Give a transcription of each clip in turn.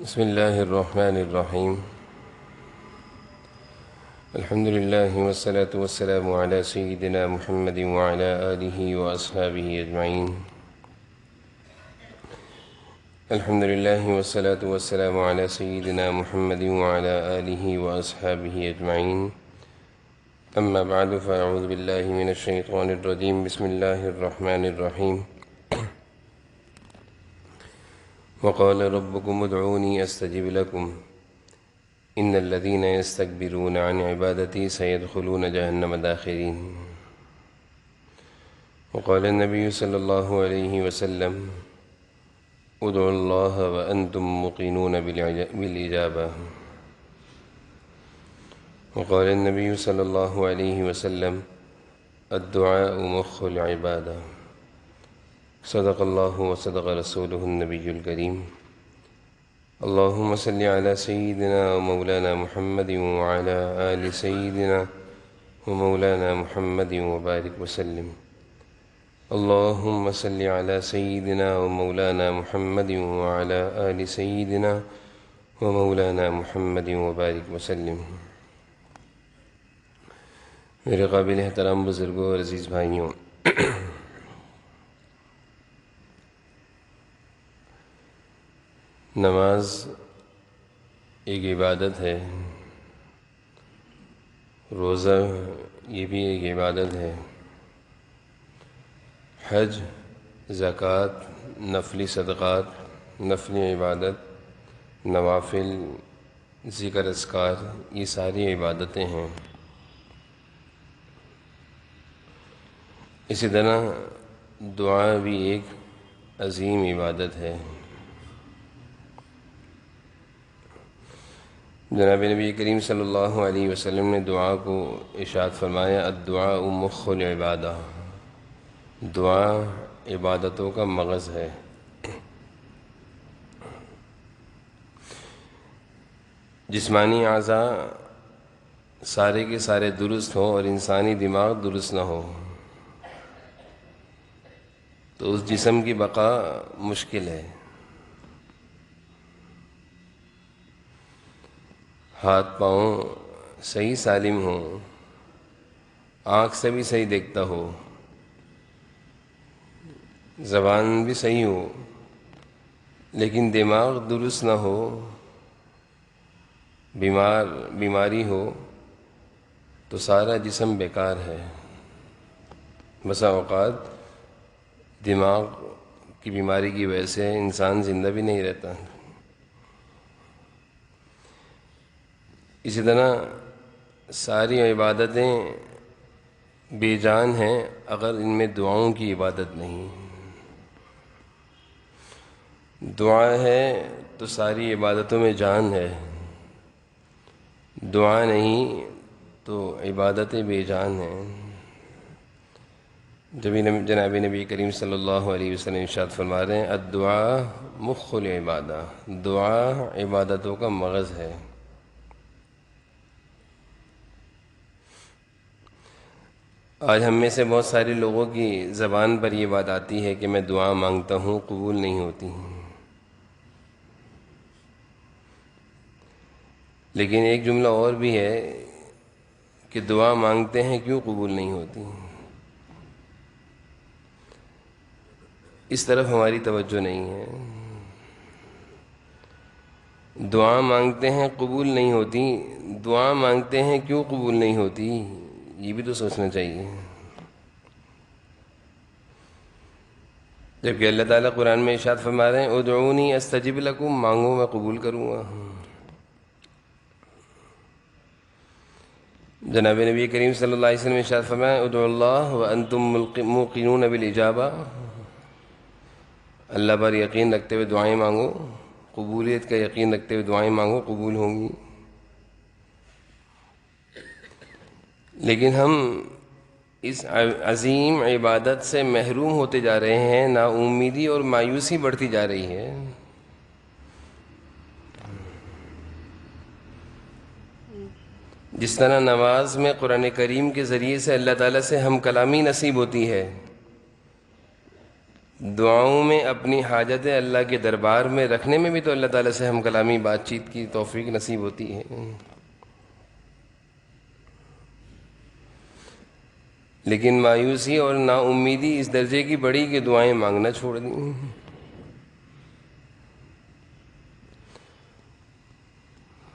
بسم الله الرحمن الرحيم. الحمد لله والصلاة والسلام على سيدنا محمد وعلى آله وأصحابه أجمعين. الحمد لله والصلاة والسلام على سيدنا محمد وعلى آله وأصحابه أجمعين. أما بعد فأعوذ بالله من الشيطان الرجيم. بسم الله الرحمن الرحيم. وقال ربكم ادعوني أستجب لكم إن الذين يستكبرون عن عبادتي سيدخلون جهنم داخرين. وقال النبي صلى الله عليه وسلم ادعوا الله وأنتم موقنون بالإجابة. وقال النبي صلى الله عليه وسلم الدعاء مخ العبادة. صدق الله وصدق رسوله النبي الكريم. اللهم صل على سيدنا ومولانا محمد وعلى آل سيدنا ومولانا محمد وبارك وسلم. اللهم صل على سيدنا ومولانا محمد وعلى آل سيدنا ومولانا محمد وبارك وسلم. میرے قابل احترام بزرگوں اور عزیز بھائیوں، نماز ایک عبادت ہے، روزہ یہ بھی ایک عبادت ہے، حج، زکوٰۃ، نفلی صدقات، نفلی عبادت، نوافل، ذکر اذکار، یہ ساری عبادتیں ہیں۔ اسی طرح دعا بھی ایک عظیم عبادت ہے۔ جناب نبی کریم صلی اللہ علیہ وسلم نے دعا کو ارشاد فرمایا الدعاء مخ العبادہ، دعا عبادتوں کا مغز ہے۔ جسمانی اعضاء سارے کے سارے درست ہوں اور انسانی دماغ درست نہ ہو تو اس جسم کی بقا مشکل ہے۔ ہاتھ پاؤں صحیح سالم ہوں، آنکھ سے بھی صحیح دیکھتا ہو، زبان بھی صحیح ہو، لیکن دماغ درست نہ ہو، بیماری ہو تو سارا جسم بیکار ہے۔ بسا اوقات دماغ کی بیماری کی وجہ سے انسان زندہ بھی نہیں رہتا۔ اسی طرح ساری عبادتیں بے جان ہیں اگر ان میں دعاؤں کی عبادت نہیں۔ دعا ہے تو ساری عبادتوں میں جان ہے، دعا نہیں تو عبادتیں بے جان ہیں۔ جناب نبی کریم صلی اللہ علیہ وسلم ارشاد فرما رہے ہیں الدعاء مخ العبادہ، دعا عبادتوں کا مغز ہے۔ آج ہم میں سے بہت سارے لوگوں کی زبان پر یہ بات آتی ہے کہ میں دعا مانگتا ہوں قبول نہیں ہوتی، لیکن ایک جملہ اور بھی ہے کہ دعا مانگتے ہیں کیوں قبول نہیں ہوتی۔ اس طرف ہماری توجہ نہیں ہے۔ دعا مانگتے ہیں قبول نہیں ہوتی، دعا مانگتے ہیں کیوں قبول نہیں ہوتی، یہ بھی تو سوچنا چاہیے۔ جبکہ اللہ تعالیٰ قرآن میں ارشاد فرما رہے ہیں ادعونی استجب لکم، مانگو میں قبول کروں گا۔ جناب نبی کریم صلی اللہ علیہ وسلم ارشاد فرمایا ادعوا اللہ وانتم موقنون بالاجابہ، اللہ پر یقین رکھتے ہوئے دعائیں مانگو، قبولیت کا یقین رکھتے ہوئے دعائیں مانگو، قبول ہوں گی۔ لیکن ہم اس عظیم عبادت سے محروم ہوتے جا رہے ہیں، نا امیدی اور مایوسی بڑھتی جا رہی ہے۔ جس طرح نماز میں قرآن کریم کے ذریعے سے اللہ تعالیٰ سے ہم کلامی نصیب ہوتی ہے، دعاؤں میں اپنی حاجتیں اللہ کے دربار میں رکھنے میں بھی تو اللہ تعالیٰ سے ہم کلامی بات چیت کی توفیق نصیب ہوتی ہے. لیکن مایوسی اور نا امیدی اس درجے کی بڑی کہ دعائیں مانگنا چھوڑ دیں.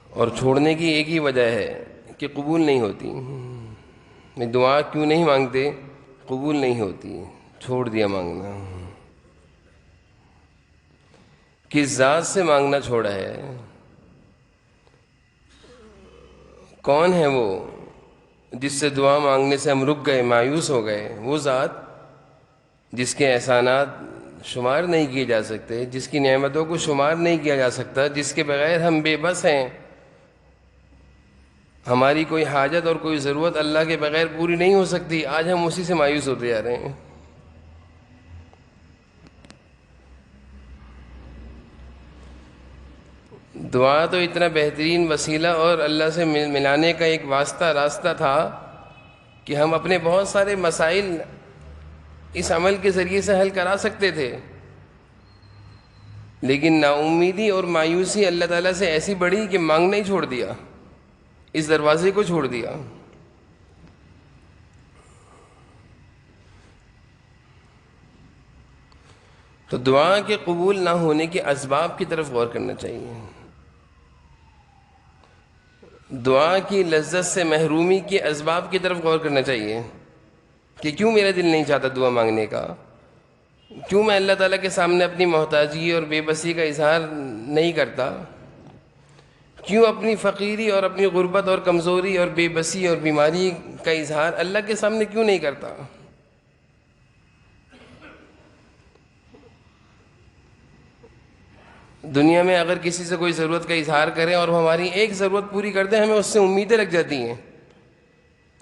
اور چھوڑنے کی ایک ہی وجہ ہے کہ قبول نہیں ہوتی. میں دعا کیوں نہیں مانگتے؟ قبول نہیں ہوتی، چھوڑ دیا مانگنا. کس ذات سے مانگنا چھوڑا ہے؟ کون ہے وہ جس سے دعا مانگنے سے ہم رک گئے، مایوس ہو گئے؟ وہ ذات جس کے احسانات شمار نہیں کیے جا سکتے، جس کی نعمتوں کو شمار نہیں کیا جا سکتا، جس کے بغیر ہم بے بس ہیں. ہماری کوئی حاجت اور کوئی ضرورت اللہ کے بغیر پوری نہیں ہو سکتی. آج ہم اسی سے مایوس ہوتے جا رہے ہیں. دعا تو اتنا بہترین وسیلہ اور اللہ سے ملانے کا ایک راستہ تھا کہ ہم اپنے بہت سارے مسائل اس عمل کے ذریعے سے حل کرا سکتے تھے. لیکن نا امیدی اور مایوسی اللہ تعالیٰ سے ایسی بڑھی کہ مانگنا ہی چھوڑ دیا، اس دروازے کو چھوڑ دیا. تو دعا کے قبول نہ ہونے کے اسباب کی طرف غور کرنا چاہیے. دعا کی لذت سے محرومی کے اسباب کی طرف غور کرنا چاہیے کہ کیوں میرا دل نہیں چاہتا دعا مانگنے کا، کیوں میں اللہ تعالیٰ کے سامنے اپنی محتاجی اور بے بسی کا اظہار نہیں کرتا، کیوں اپنی فقیری اور اپنی غربت اور کمزوری اور بے بسی اور بیماری کا اظہار اللہ کے سامنے کیوں نہیں کرتا. دنیا میں اگر کسی سے کوئی ضرورت کا اظہار کریں اور وہ ہماری ایک ضرورت پوری کر دیں، ہمیں اس سے امیدیں لگ جاتی ہیں.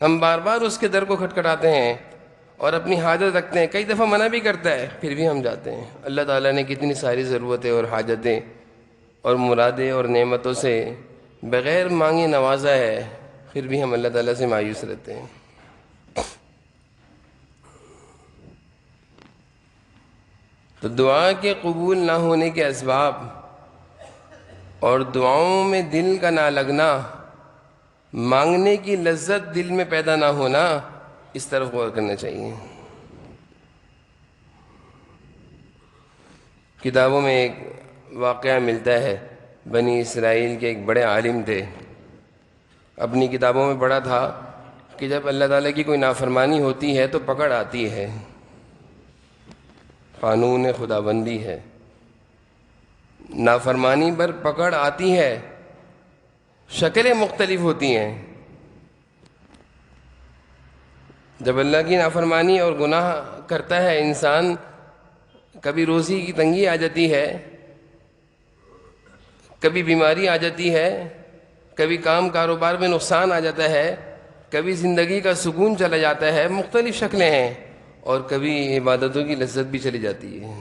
ہم بار بار اس کے در کو کھٹکھٹاتے ہیں اور اپنی حاجت رکھتے ہیں. کئی دفعہ منع بھی کرتا ہے، پھر بھی ہم جاتے ہیں. اللہ تعالیٰ نے کتنی ساری ضرورتیں اور حاجتیں اور مرادیں اور نعمتوں سے بغیر مانگے نوازا ہے، پھر بھی ہم اللہ تعالیٰ سے مایوس رہتے ہیں. تو دعا کے قبول نہ ہونے کے اسباب اور دعاؤں میں دل کا نہ لگنا، مانگنے کی لذت دل میں پیدا نہ ہونا، اس طرف غور کرنا چاہیے. کتابوں میں ایک واقعہ ملتا ہے. بنی اسرائیل کے ایک بڑے عالم تھے. اپنی کتابوں میں پڑھا تھا کہ جب اللہ تعالیٰ کی کوئی نافرمانی ہوتی ہے تو پکڑ آتی ہے، قانون خدا بندی ہے. نافرمانی پر پکڑ آتی ہے، شکلیں مختلف ہوتی ہیں. جب اللہ کی نافرمانی اور گناہ کرتا ہے انسان، کبھی روزی کی تنگی آ جاتی ہے، کبھی بیماری آ جاتی ہے، کبھی کام کاروبار میں نقصان آ جاتا ہے، کبھی زندگی کا سکون چلا جاتا ہے. مختلف شکلیں ہیں. اور کبھی عبادتوں کی لذت بھی چلی جاتی ہے.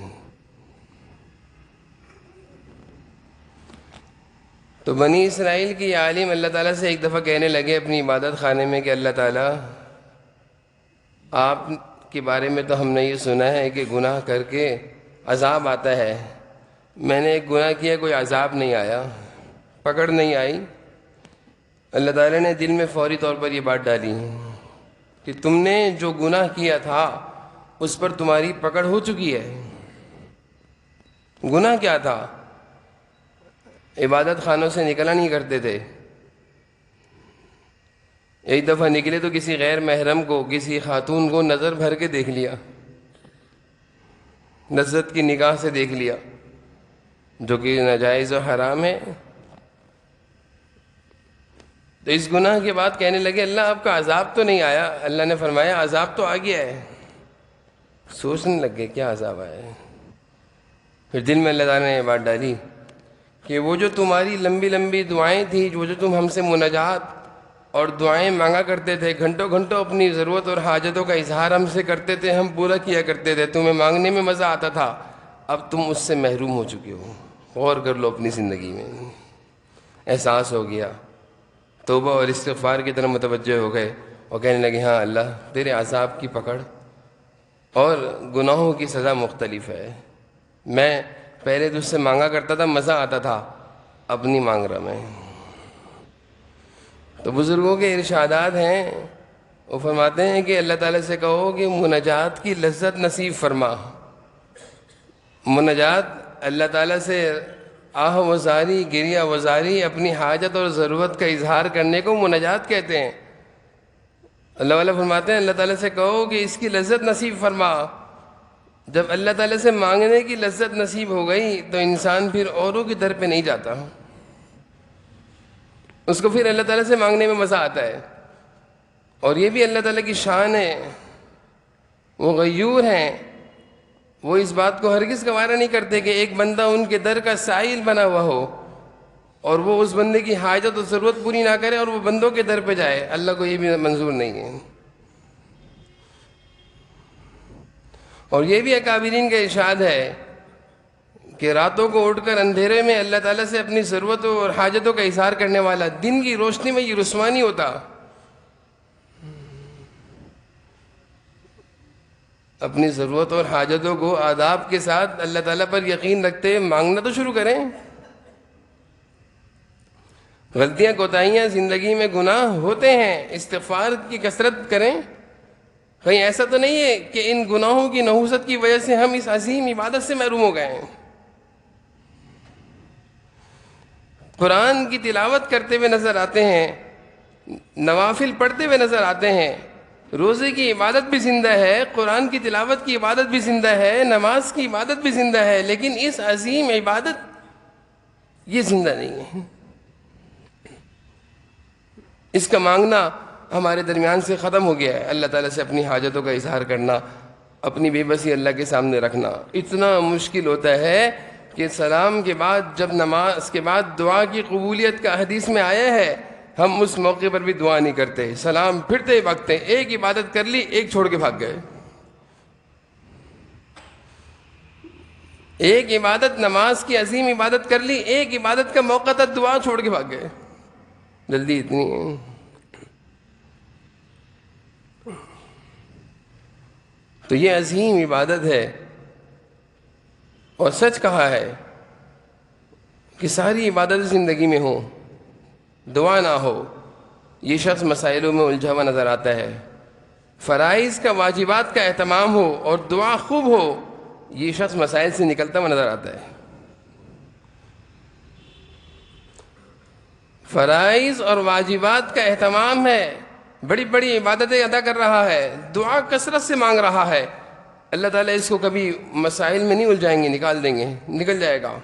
تو بنی اسرائیل کے یہ عالم اللہ تعالیٰ سے ایک دفعہ کہنے لگے اپنی عبادت خانے میں کہ اللہ تعالیٰ، آپ کے بارے میں تو ہم نے یہ سنا ہے کہ گناہ کر کے عذاب آتا ہے. میں نے ایک گناہ کیا، کوئی عذاب نہیں آیا، پکڑ نہیں آئی. اللہ تعالیٰ نے دل میں فوری طور پر یہ بات ڈالی کہ تم نے جو گناہ کیا تھا اس پر تمہاری پکڑ ہو چکی ہے. گناہ کیا تھا؟ عبادت خانوں سے نکلا نہیں کرتے تھے. ایک دفعہ نکلے تو کسی غیر محرم کو، کسی خاتون کو نظر بھر کے دیکھ لیا، لذت کی نگاہ سے دیکھ لیا، جو کہ ناجائز و حرام ہے. تو اس گناہ کے بعد کہنے لگے اللہ آپ کا عذاب تو نہیں آیا؟ اللہ نے فرمایا عذاب تو آ گیا ہے. سوچنے لگ گئے کیا عذاب آیا ہے. پھر دل میں اللہ تعالیٰ نے یہ بات ڈالی کہ وہ جو تمہاری لمبی لمبی دعائیں تھیں، وہ جو تم ہم سے مناجات اور دعائیں مانگا کرتے تھے، گھنٹوں گھنٹوں اپنی ضرورت اور حاجتوں کا اظہار ہم سے کرتے تھے، ہم پورا کیا کرتے تھے، تمہیں مانگنے میں مزہ آتا تھا، اب تم اس سے محروم ہو چکے ہو. غور کر لو اپنی زندگی میں. احساس ہو گیا، توبہ اور استغفار کی طرف متوجہ ہو گئے اور کہنے لگے ہاں اللہ، تیرے عذاب کی پکڑ اور گناہوں کی سزا مختلف ہے۔ میں پہلے تجھ سے مانگا کرتا تھا، مزہ آتا تھا، اب نہیں مانگ رہا میں۔ تو بزرگوں کے ارشادات ہیں، وہ فرماتے ہیں کہ اللہ تعالیٰ سے کہو کہ مناجات کی لذت نصیب فرما۔ مناجات، اللہ تعالیٰ سے آہ وزاری، گریہ وزاری، اپنی حاجت اور ضرورت کا اظہار کرنے کو مناجات کہتے ہیں۔ اللہ والا فرماتے ہیں اللہ تعالیٰ سے کہو کہ اس کی لذت نصیب فرما۔ جب اللہ تعالیٰ سے مانگنے کی لذت نصیب ہو گئی تو انسان پھر اوروں کی در پہ نہیں جاتا، اس کو پھر اللہ تعالیٰ سے مانگنے میں مزہ آتا ہے۔ اور یہ بھی اللہ تعالیٰ کی شان ہے، وہ غیور ہیں، وہ اس بات کو ہرگز گوارا نہیں کرتے کہ ایک بندہ ان کے در کا سائل بنا ہوا ہو اور وہ اس بندے کی حاجت و ضرورت پوری نہ کرے اور وہ بندوں کے در پہ جائے۔ اللہ کو یہ بھی منظور نہیں ہے۔ اور یہ بھی اکابرین کا ارشاد ہے کہ راتوں کو اٹھ کر اندھیرے میں اللہ تعالیٰ سے اپنی ضرورتوں اور حاجتوں کا اظہار کرنے والا دن کی روشنی میں یہ رسوا نہیں ہوتا۔ اپنی ضرورت اور حاجتوں کو آداب کے ساتھ اللہ تعالیٰ پر یقین رکھتے مانگنا تو شروع کریں۔ غلطیاں کوتاہیاں زندگی میں گناہ ہوتے ہیں، استغفار کی کثرت کریں۔ کہیں ایسا تو نہیں ہے کہ ان گناہوں کی نحوست کی وجہ سے ہم اس عظیم عبادت سے محروم ہو گئے ہیں۔ قرآن کی تلاوت کرتے ہوئے نظر آتے ہیں، نوافل پڑھتے ہوئے نظر آتے ہیں، روزے کی عبادت بھی زندہ ہے، قرآن کی تلاوت کی عبادت بھی زندہ ہے، نماز کی عبادت بھی زندہ ہے، لیکن اس عظیم عبادت یہ زندہ نہیں ہے۔ اس کا مانگنا ہمارے درمیان سے ختم ہو گیا ہے۔ اللہ تعالیٰ سے اپنی حاجتوں کا اظہار کرنا، اپنی بے بسی اللہ کے سامنے رکھنا اتنا مشکل ہوتا ہے کہ سلام کے بعد، جب نماز کے بعد دعا کی قبولیت کا حدیث میں آیا ہے، ہم اس موقع پر بھی دعا نہیں کرتے، سلام پھرتے ہی بھاگتے ہیں۔ ایک عبادت کر لی، ایک چھوڑ کے بھاگ گئے۔ ایک عبادت، نماز کی عظیم عبادت کر لی، ایک عبادت کا موقع تھا، دعا چھوڑ کے بھاگ گئے۔ جلدی اتنی ہے۔ تو یہ عظیم عبادت ہے، اور سچ کہا ہے کہ ساری عبادت زندگی میں ہو، دعا نہ ہو، یہ شخص مسائلوں میں الجھا ہوا نظر آتا ہے۔ فرائض کا، واجبات کا اہتمام ہو اور دعا خوب ہو، یہ شخص مسائل سے نکلتا ہوا نظر آتا ہے۔ فرائض اور واجبات کا اہتمام ہے، بڑی بڑی عبادتیں ادا کر رہا ہے، دعا کثرت سے مانگ رہا ہے، اللہ تعالیٰ اس کو کبھی مسائل میں نہیں الجھائیں گے، نکال دیں گے، نکل جائے گا۔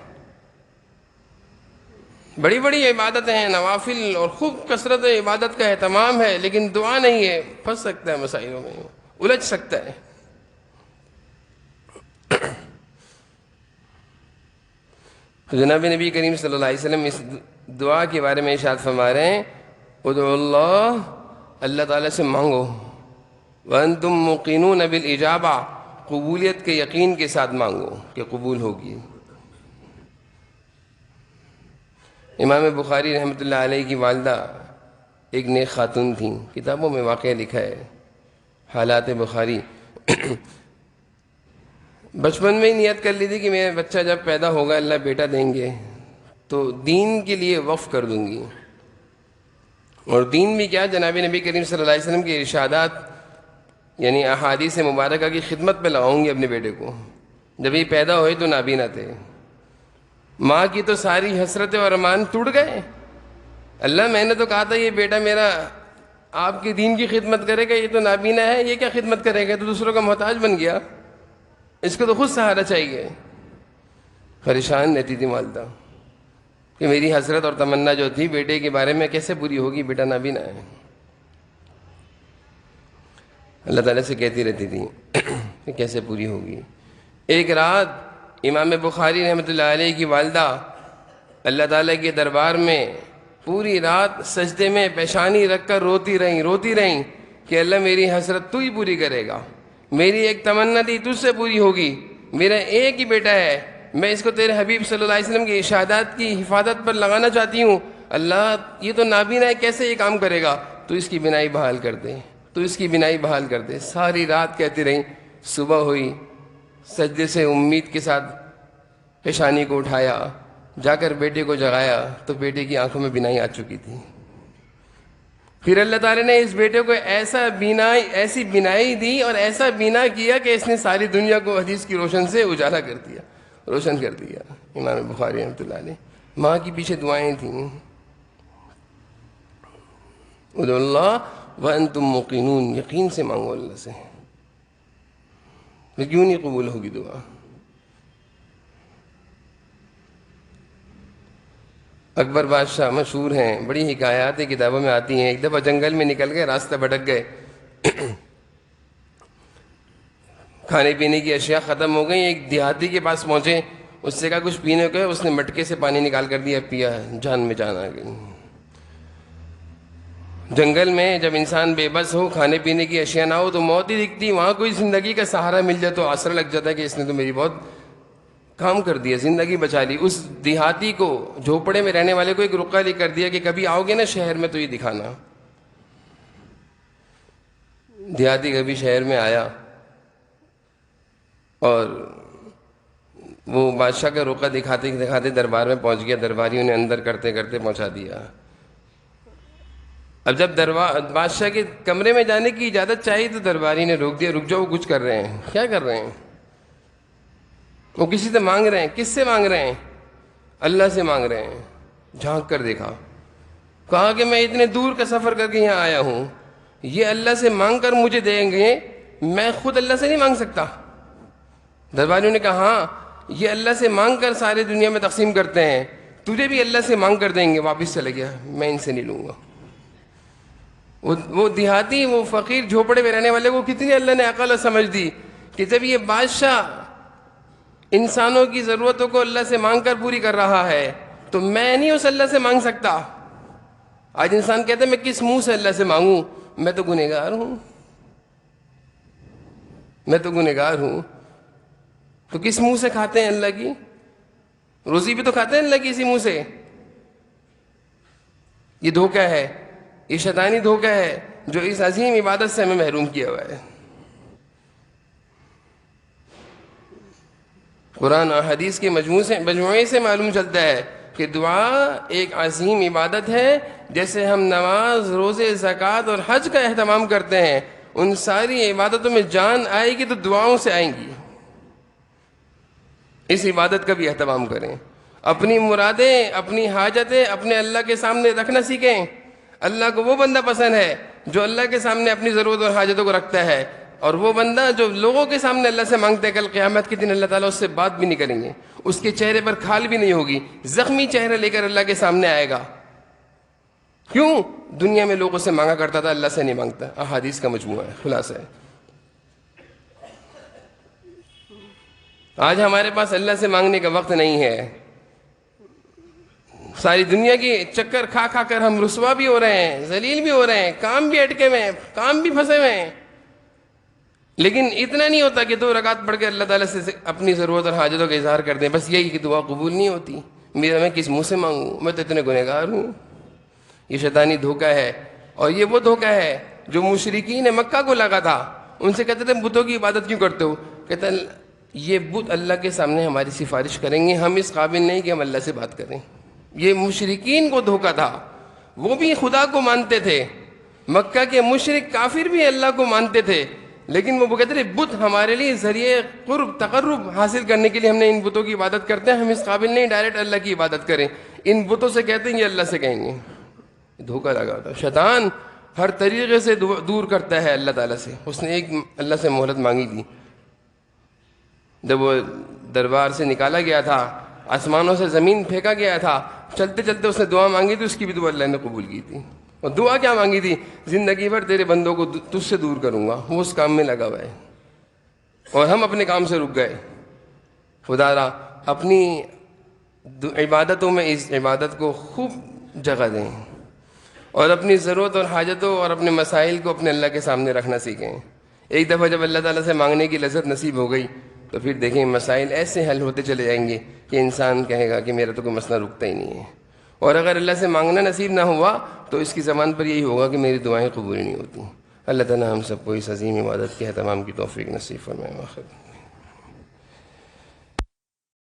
بڑی بڑی عبادتیں ہیں، نوافل اور خوب کثرت عبادت کا اہتمام ہے، لیکن دعا نہیں ہے، پھنس سکتا ہے مسائلوں میں، الجھ سکتا ہے۔ تو جناب نبی کریم صلی اللہ علیہ وسلم اس دعا کے بارے میں ارشاد فرما رہے ہیں، ادعوا اللہ، اللہ تعالیٰ سے مانگو، وانتم موقنون بالاجابہ، قبولیت کے یقین کے ساتھ مانگو کہ قبول ہوگی۔ امام بخاری رحمۃ اللہ علیہ کی والدہ ایک نیک خاتون تھیں، کتابوں میں واقعہ لکھا ہے، حالات بخاری۔ بچپن میں ہی نیت کر لی تھی کہ میرا بچہ جب پیدا ہوگا، اللہ بیٹا دیں گے تو دین کے لیے وقف کر دوں گی۔ اور دین بھی کیا، جناب نبی کریم صلی اللہ علیہ وسلم کے ارشادات یعنی احادیث مبارکہ کی خدمت پہ لگاؤں گی اپنے بیٹے کو۔ جب یہ پیدا ہوئے تو نابینا تھے، ماں کی تو ساری حسرتیں اور ارمان ٹوٹ گئے۔ اللہ میں نے تو کہا تھا یہ بیٹا میرا آپ کے دین کی خدمت کرے گا، یہ تو نابینا ہے، یہ کیا خدمت کرے گا، تو دوسروں کا محتاج بن گیا، اس کو تو خود سہارا چاہیے۔ پریشان رہتی تھی والدہ کہ میری حسرت اور تمنا جو تھی بیٹے کے بارے میں کیسے پوری ہوگی، بیٹا نابینا ہے۔ اللہ تعالیٰ سے کہتی رہتی تھی کہ کیسے پوری ہوگی۔ ایک رات امام بخاری رحمۃ اللہ علیہ کی والدہ اللہ تعالیٰ کے دربار میں پوری رات سجدے میں پیشانی رکھ کر روتی رہیں کہ اللہ میری حسرت تو ہی پوری کرے گا، میری ایک تمنا تھی تجھ سے پوری ہوگی، میرا ایک ہی بیٹا ہے، میں اس کو تیرے حبیب صلی اللہ علیہ وسلم کے ارشادات کی حفاظت پر لگانا چاہتی ہوں، اللہ یہ تو نابینا ہے، کیسے یہ کام کرے گا، تو اس کی بینائی بحال کر دے، تو اس کی بینائی بحال کر دے۔ ساری رات کہتی رہیں، صبح ہوئی، سجدے سے امید کے ساتھ پیشانی کو اٹھایا، جا کر بیٹے کو جگایا تو بیٹے کی آنکھوں میں بینائی آ چکی تھی۔ پھر اللہ تعالیٰ نے اس بیٹے کو ایسی بینائی دی اور ایسا بینا کیا کہ اس نے ساری دنیا کو حدیث کی روشن سے اجالا کر دیا، روشن کر دیا۔ امام بخاری رحمۃ اللہ علیہ، ماں کی پیچھے دعائیں تھیں، ادعوا اللہ وانتم موقنون، یقین سے مانگو اللہ سے، کیوں نہیں قبول ہوگی دعا؟ اکبر بادشاہ مشہور ہیں، بڑی حکایات کتابوں میں آتی ہیں۔ ایک دفعہ جنگل میں نکل گئے، راستہ بھٹک گئے، کھانے پینے کی اشیاء ختم ہو گئی۔ ایک دیہاتی کے پاس پہنچے، اس سے کہا کچھ پینے کو ہے، اس نے مٹکے سے پانی نکال کر دیا، پیا، جان میں جان آ گئی۔ جنگل میں جب انسان بے بس ہو، کھانے پینے کی اشیاء نہ ہو تو موت ہی دکھتی، وہاں کوئی زندگی کا سہارا مل جائے تو آسرا لگ جاتا ہے کہ اس نے تو میری بہت کام کر دیا، زندگی بچا لی۔ اس دیہاتی کو، جھوپڑے میں رہنے والے کو ایک رقعہ لکھ کر دیا کہ کبھی آؤ گے نا شہر میں تو یہ دکھانا۔ دیہاتی کبھی شہر میں آیا اور وہ بادشاہ کا رقعہ دکھاتے دکھاتے دربار میں پہنچ گیا، درباریوں نے اندر کرتے کرتے پہنچا دیا۔ اب جب بادشاہ کے کمرے میں جانے کی اجازت چاہیے تو درباری نے روک دیا، رک جاؤ، وہ کچھ کر رہے ہیں۔ کیا کر رہے ہیں؟ وہ کسی سے مانگ رہے ہیں۔ کس سے مانگ رہے ہیں؟ اللہ سے مانگ رہے ہیں۔ جھانک کر دیکھا، کہا کہ میں اتنے دور کا سفر کر کے یہاں آیا ہوں، یہ اللہ سے مانگ کر مجھے دیں گے، میں خود اللہ سے نہیں مانگ سکتا؟ درباریوں نے کہا ہاں، یہ اللہ سے مانگ کر سارے دنیا میں تقسیم کرتے ہیں، تجھے بھی اللہ سے مانگ کر دیں گے۔ واپس چلا گیا، میں ان سے نہیں لوں گا۔ وہ دیہاتی، وہ فقیر جھوپڑے میں رہنے والے کو کتنی اللہ نے عقل اور سمجھ دی کہ جب یہ بادشاہ انسانوں کی ضرورتوں کو اللہ سے مانگ کر پوری کر رہا ہے تو میں نہیں اس اللہ سے مانگ سکتا۔ آج انسان کہتا ہے میں کس منہ سے اللہ سے مانگوں، میں تو گنہگار ہوں، میں تو گنہگار ہوں۔ تو کس منہ سے کھاتے ہیں اللہ کی روزی؟ بھی تو کھاتے ہیں اللہ کی اسی منہ سے۔ یہ دھوکہ ہے، یہ شیطانی دھوکہ ہے جو اس عظیم عبادت سے ہمیں محروم کیا ہوا ہے۔ قرآن اور حدیث کے مجموعے سے معلوم چلتا ہے کہ دعا ایک عظیم عبادت ہے۔ جیسے ہم نماز، روزے، زکوٰۃ اور حج کا اہتمام کرتے ہیں، ان ساری عبادتوں میں جان آئے گی تو دعاؤں سے آئیں گی۔ اس عبادت کا بھی اہتمام کریں، اپنی مرادیں، اپنی حاجتیں اپنے اللہ کے سامنے رکھنا سیکھیں۔ اللہ کو وہ بندہ پسند ہے جو اللہ کے سامنے اپنی ضرورت اور حاجتوں کو رکھتا ہے، اور وہ بندہ جو لوگوں کے سامنے اللہ سے مانگتا ہے، کل قیامت کے دن اللہ تعالیٰ اس سے بات بھی نہیں کریں گے، اس کے چہرے پر کھال بھی نہیں ہوگی، زخمی چہرہ لے کر اللہ کے سامنے آئے گا۔ کیوں؟ دنیا میں لوگوں سے مانگا کرتا تھا، اللہ سے نہیں مانگتا۔ احادیث کا مجموعہ ہے، خلاصہ ہے۔ آج ہمارے پاس اللہ سے مانگنے کا وقت نہیں ہے۔ ساری دنیا کی چکر کھا کھا کر ہم رسوا بھی ہو رہے ہیں، ذلیل بھی ہو رہے ہیں، کام بھی اٹکے ہوئے ہیں، کام بھی پھنسے ہوئے ہیں، لیکن اتنا نہیں ہوتا کہ 2 رکعت پڑھ کے اللہ تعالیٰ سے اپنی ضرورت اور حاجتوں کا اظہار کر دیں۔ بس یہی کہ دعا قبول نہیں ہوتی، میں کس منہ سے مانگوں، میں تو اتنے گنہگار ہوں۔ یہ شیطانی دھوکہ ہے، اور یہ وہ دھوکہ ہے جو مشرکین مکہ کو لگا تھا۔ ان سے کہتے تھے بتوں کی عبادت کیوں کرتے ہو؟ کہتے ہیں یہ بت اللہ کے سامنے ہماری سفارش کریں گے، ہم اس قابل نہیں کہ ہم اللہ سے بات کریں۔ یہ مشرکین کو دھوکہ تھا، وہ بھی خدا کو مانتے تھے، مکہ کے مشرک کافر بھی اللہ کو مانتے تھے، لیکن وہ کہتے تھے بت ہمارے لیے ذریعے قرب، تقرب حاصل کرنے کے لیے ہم نے ان بتوں کی عبادت کرتے ہیں، ہم اس قابل نہیں ڈائریکٹ اللہ کی عبادت کریں، ان بتوں سے کہتے ہیں یہ اللہ سے کہیں گے۔ دھوکہ لگا تھا۔ شیطان ہر طریقے سے دور کرتا ہے اللہ تعالیٰ سے۔ اس نے ایک اللہ سے مہلت مانگی تھی، جب وہ دربار سے نکالا گیا تھا، آسمانوں سے زمین پھینکا گیا تھا، چلتے چلتے اس نے دعا مانگی تھی، اس کی بھی دعا اللہ نے قبول کی تھی۔ اور دعا کیا مانگی تھی؟ زندگی بھر تیرے بندوں کو تجھ سے دور کروں گا۔ وہ اس کام میں لگا ہوا ہے، اور ہم اپنے کام سے رک گئے۔ خدا را اپنی عبادتوں میں اس عبادت کو خوب جگہ دیں، اور اپنی ضرورت اور حاجتوں اور اپنے مسائل کو اپنے اللہ کے سامنے رکھنا سیکھیں۔ ایک دفعہ جب اللہ تعالیٰ سے مانگنے کی لذت نصیب ہو گئی تو پھر دیکھیں مسائل ایسے حل ہوتے چلے جائیں گے کہ انسان کہے گا کہ میرا تو کوئی مسئلہ رکتا ہی نہیں ہے۔ اور اگر اللہ سے مانگنا نصیب نہ ہوا تو اس کی زبان پر یہی ہوگا کہ میری دعائیں قبول نہیں ہوتی۔ اللہ تعالیٰ ہم سب کو اس عظیم عبادت کے اہتمام کی توفیق نصیب فرمائے.